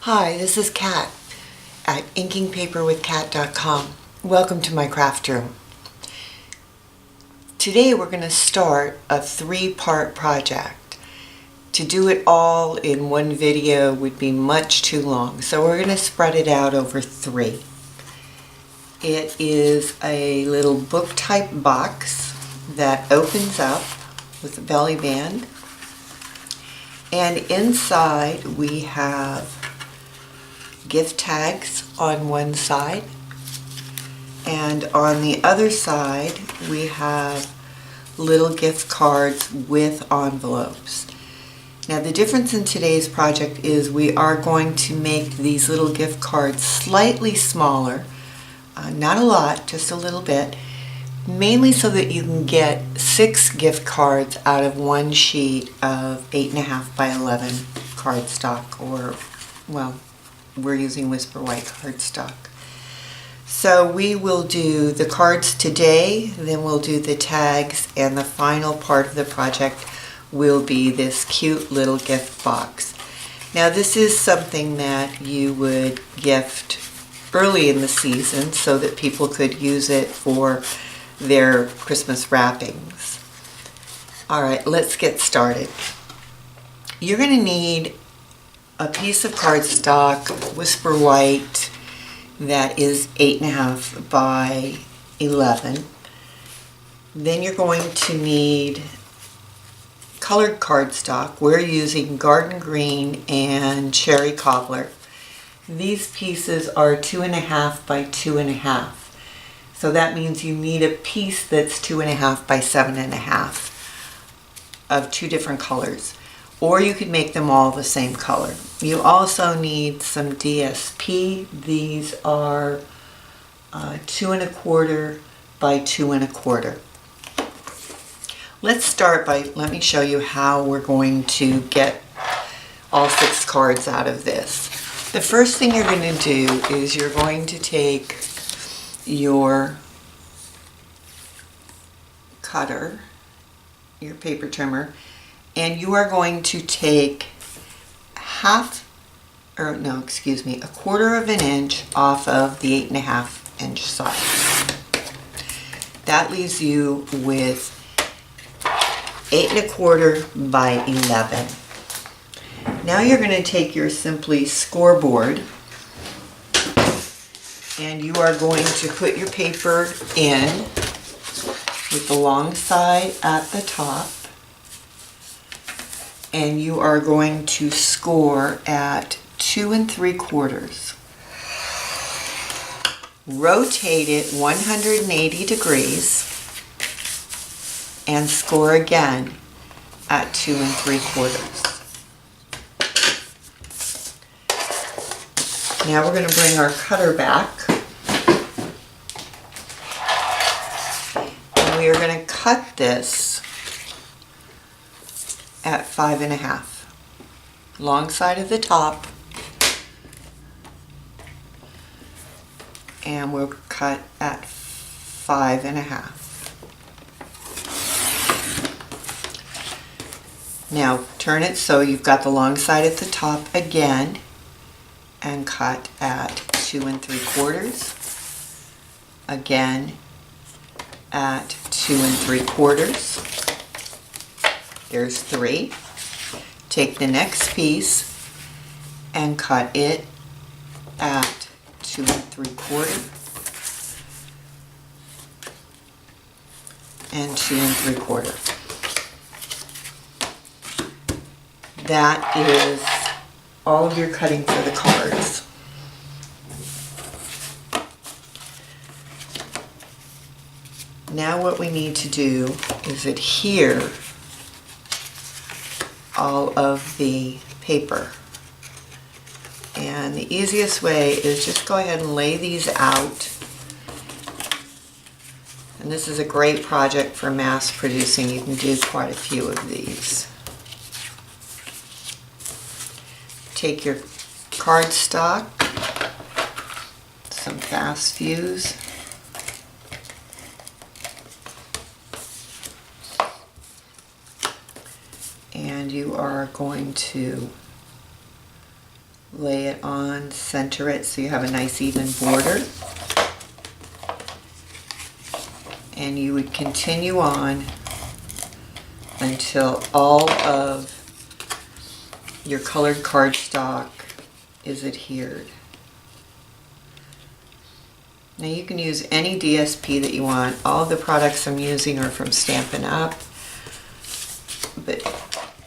Hi, this is Kat at inkingpaperwithkat.com. Welcome to my craft room. Today we're going to start a 3-part project. To do it all in one video would be much too long, so we're going to spread it out over 3. It is a little book type box that opens up with a belly band, and inside we have gift tags on one side, and on the other side we have little gift cards with envelopes. Now the difference in today's project is we are going to make these little gift cards slightly smaller, not a lot, just a little bit, mainly so that you can get 6 gift cards out of one sheet of 8.5 by 11 cardstock, or, well, we're using Whisper White cardstock. So we will do the cards today, then we'll do the tags, and the final part of the project will be this cute little gift box. Now this is something that you would gift early in the season so that people could use it for their Christmas wrappings. Alright, let's get started. You're going to need a piece of cardstock, Whisper White, that is 8.5 by 11. Then you're going to need colored cardstock. We're using Garden Green and Cherry Cobbler. These pieces are 2.5 by 2.5. So that means you need a piece that's 2.5 by 7.5 of 2 different colors. Or you could make them all the same color. You also need some DSP. These are 2.25 by 2.25. Let's start by, let me show you how we're going to get all 6 cards out of this. The first thing you're going to do is you're going to take your cutter, your paper trimmer, and you are going to take a quarter of an inch off of the 8.5 inch side. That leaves you with 8.25 by 11. Now you're going to take your Simply scoreboard and you are going to put your paper in with the long side at the top, and you are going to score at 2 3/4. Rotate it 180 degrees and score again at 2 3/4. Now we're going to bring our cutter back, and we are going to cut this at 5.5. Long side of the top, and we'll cut at 5.5. Now turn it so you've got the long side at the top again, and cut at 2 3/4. Again at 2 3/4. There's 3. Take the next piece and cut it at 2 3/4 and 2 3/4. That is all of your cutting for the cards. Now what we need to do is adhere all of the paper. And the easiest way is just go ahead and lay these out. And this is a great project for mass producing. You can do quite a few of these. Take your cardstock, some fast fuse, and you are going to lay it on, center it so you have a nice even border. And you would continue on until all of your colored cardstock is adhered. Now you can use any DSP that you want. All the products I'm using are from Stampin' Up, but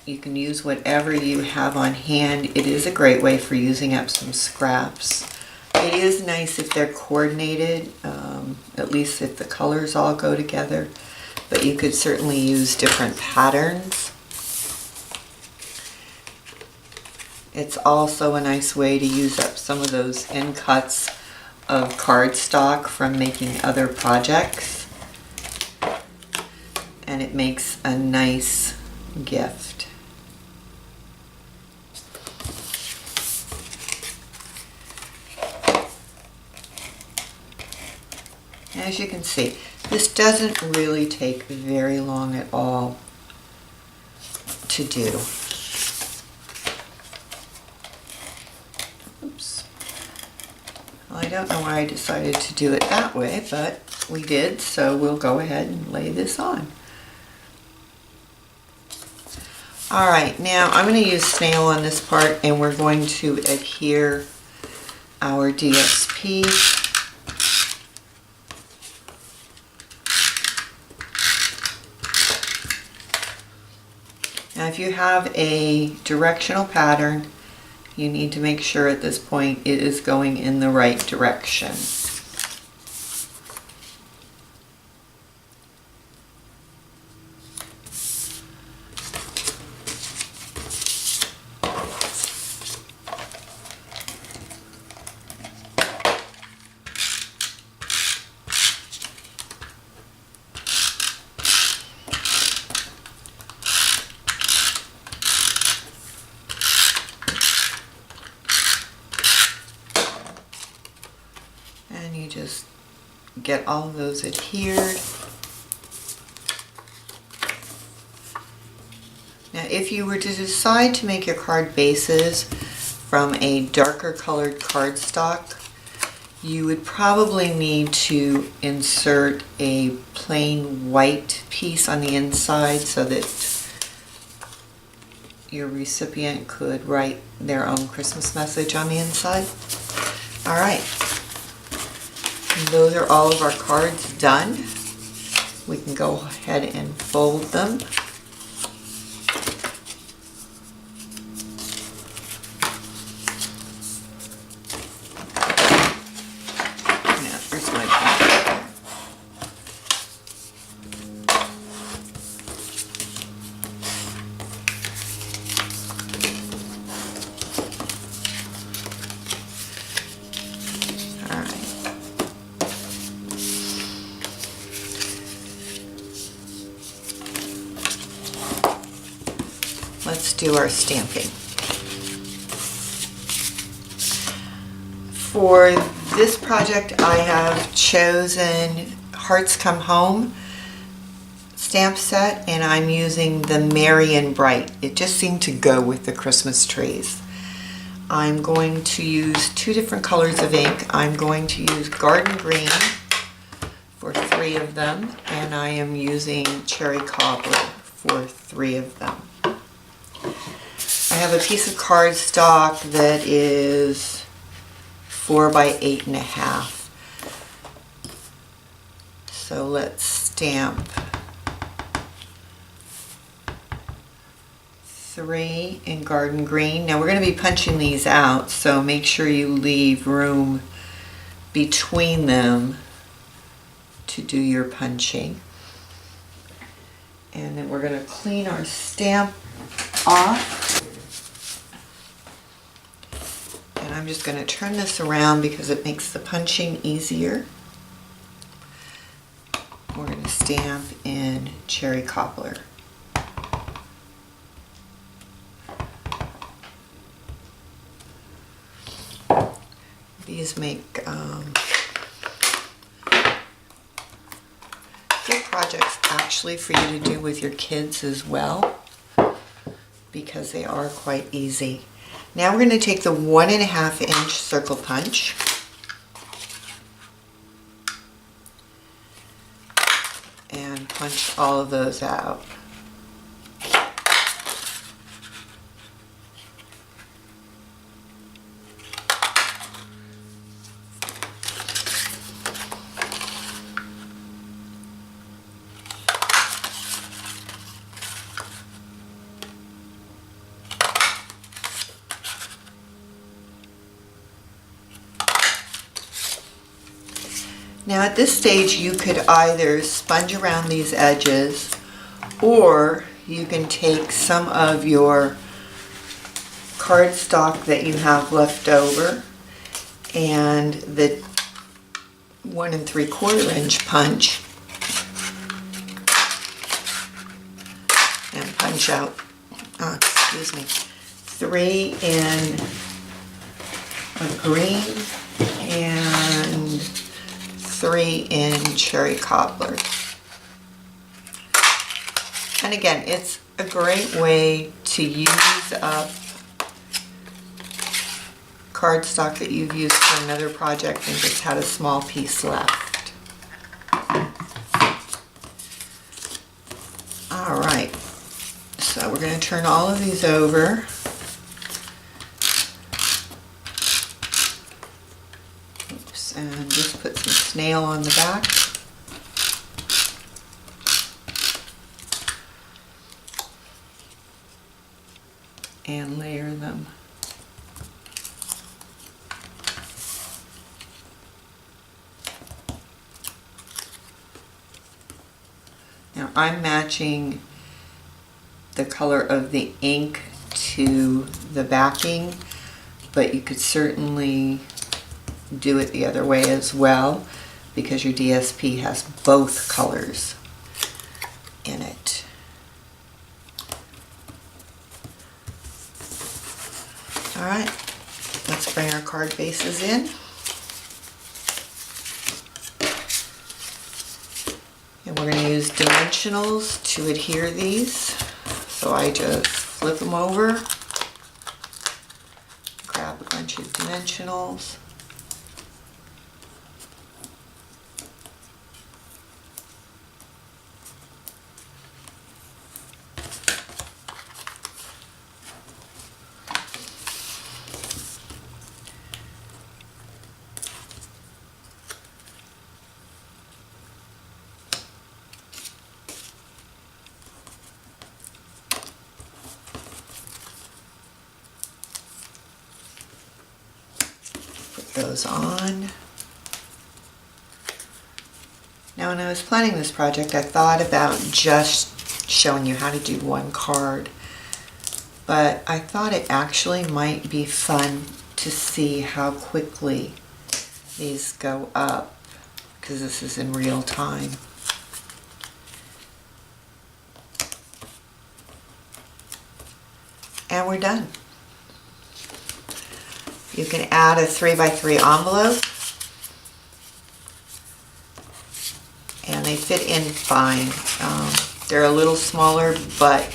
you can use whatever you have on hand. It is a great way for using up some scraps. It is nice if they're coordinated, at least if the colors all go together, but you could certainly use different patterns. It's also a nice way to use up some of those end cuts of cardstock from making other projects, and it makes a nice gift. As you can see, this doesn't really take very long at all to do. Oops. Well, I don't know why I decided to do it that way, but we did, so we'll go ahead and lay this on. Alright, now I'm going to use snail on this part, and we're going to adhere our DSP. Now if you have a directional pattern, you need to make sure at this point it is going in the right direction. And you just get all of those adhered. Now if you were to decide to make your card bases from a darker colored cardstock, you would probably need to insert a plain white piece on the inside so that your recipient could write their own Christmas message on the inside. All right. Those are all of our cards done. We can go ahead and fold them. Now, here's my pen. All right. Let's do our stamping. For this project, I have chosen Hearts Come Home stamp set, and I'm using the Merry and Bright. It just seemed to go with the Christmas trees. I'm going to use two different colors of ink. I'm going to use Garden Green for 3 of them, and I am using Cherry Cobbler for 3 of them. I have a piece of cardstock that is 4 by 8.5. So let's stamp 3 in Garden Green. Now we're going to be punching these out, so make sure you leave room between them to do your punching. And then we're going to clean our stamp off. And I'm just going to turn this around because it makes the punching easier. We're going to stamp in Cherry Cobbler. These make good projects actually for you to do with your kids as well, because they are quite easy. Now we're going to take the 1.5 inch circle punch and punch all of those out. Now at this stage you could either sponge around these edges, or you can take some of your cardstock that you have left over and the 1 3/4 inch punch and punch out, 3 in a green and 3 in cherry cobbler. And again, it's a great way to use up cardstock that you've used for another project and just had a small piece left. Alright, so we're going to turn all of these over. And just put some snail on the back. And layer them. Now I'm matching the color of the ink to the backing, but you could certainly do it the other way as well, because your DSP has both colors in it. Alright, let's bring our card bases in. And we're going to use dimensionals to adhere these. So I just flip them over, grab a bunch of dimensionals, those on. Now when I was planning this project, I thought about just showing you how to do one card, but I thought it actually might be fun to see how quickly these go up, because this is in real time. And we're done. You can add a 3x3 envelope, and they fit in fine. They're a little smaller, but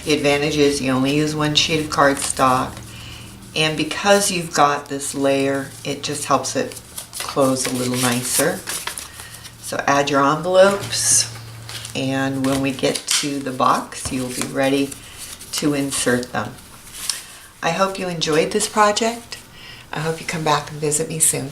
the advantage is you only use one sheet of cardstock, and because you've got this layer, it just helps it close a little nicer. So add your envelopes, and when we get to the box, you'll be ready to insert them. I hope you enjoyed this project. I hope you come back and visit me soon.